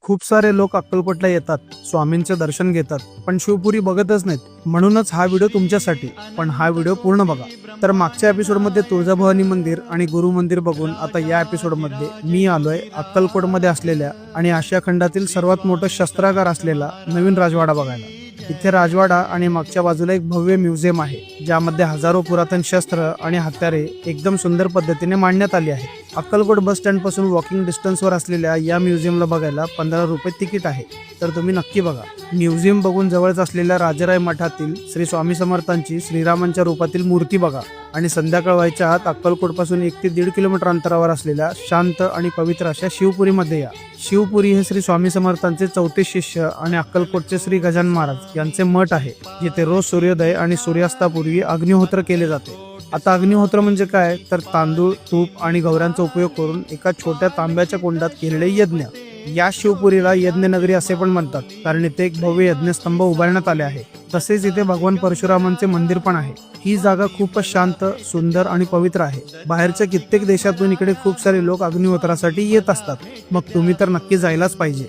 खूप सारे लोक अक्कलकोटला येतात, स्वामींचे दर्शन घेतात, पण शिवपुरी बघतच नाहीत. म्हणूनच हा व्हिडिओ तुमच्यासाठी. पण हा व्हिडिओ पूर्ण बघा. तर मागच्या एपिसोडमध्ये तुळजाभवानी मंदिर आणि गुरु मंदिर बघून आता या एपिसोडमध्ये मी आलोय अक्कलकोटमध्ये असलेल्या आणि आशिया खंडातील सर्वात मोठं शस्त्रागार असलेला नवीन राजवाडा बघायला. इथे राजवाडा आणि मागच्या बाजूला एक भव्य म्युझियम आहे, ज्यामध्ये हजारो पुरातन शस्त्र आणि हत्यारे एकदम सुंदर पद्धतीने मांडण्यात आली आहे. अक्कलकोट बस स्टँड पासून वॉकिंग डिस्टन्सवर असलेल्या या म्युझियमला बघायला 15 रुपये तिकीट आहे, तर तुम्ही नक्की बघा. म्युझियम बघून जवळच असलेल्या राजाराय मठातील श्री स्वामी समर्थांची श्रीरामांच्या रूपातील मूर्ती बघा आणि संध्याकाळ व्हायच्या आत अक्कलकोट पासून 1 ते 1.5 किलोमीटर अंतरावर असलेल्या शांत आणि पवित्र अशा शिवपुरीमध्ये या. शिवपुरी हे श्री स्वामी समर्थांचे 4थे शिष्य आणि अक्कलकोटचे श्री गजानन महाराज यांचे मठ आहे, जिथे रोज सूर्योदय आणि सूर्यास्तापूर्वी अग्निहोत्र केले जाते. आता अग्निहोत्र म्हणजे काय, तर तांदूळ, तूप आणि गौऱ्यांचा उपयोग करून एका छोट्या तांब्याच्या कुंडात केलेले यज्ञ. या शिवपुरीला यज्ञनगरी असे पण म्हणतात, कारण इथे एक भव्य यज्ञस्तंभ उभारण्यात आले आहे. तसेच इथे भगवान परशुरामांचे मंदिर पण आहे. ही जागा खूपच शांत, सुंदर आणि पवित्र आहे. बाहेरच्या कित्येक देशातून इकडे खूप सारे लोक अग्निहोत्रासाठी येत असतात. मग तुम्ही तर नक्की जायलाच पाहिजे.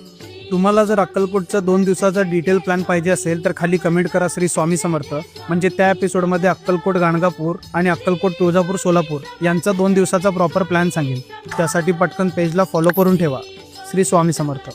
तुम्हाला जर अक्कलकोटचा 2 दिवसाचा डिटेल प्लॅन पाहिजे असेल तर खाली कमेंट करा श्री स्वामी समर्थ. म्हणजे त्या एपिसोडमध्ये अक्कलकोट गाणगापूर आणि अक्कलकोट तुळजापूर सोलापूर यांचा 2 दिवसाचा प्रॉपर प्लॅन सांगेल. त्यासाठी पटकन पेजला फॉलो करून ठेवा. श्री स्वामी समर्थ.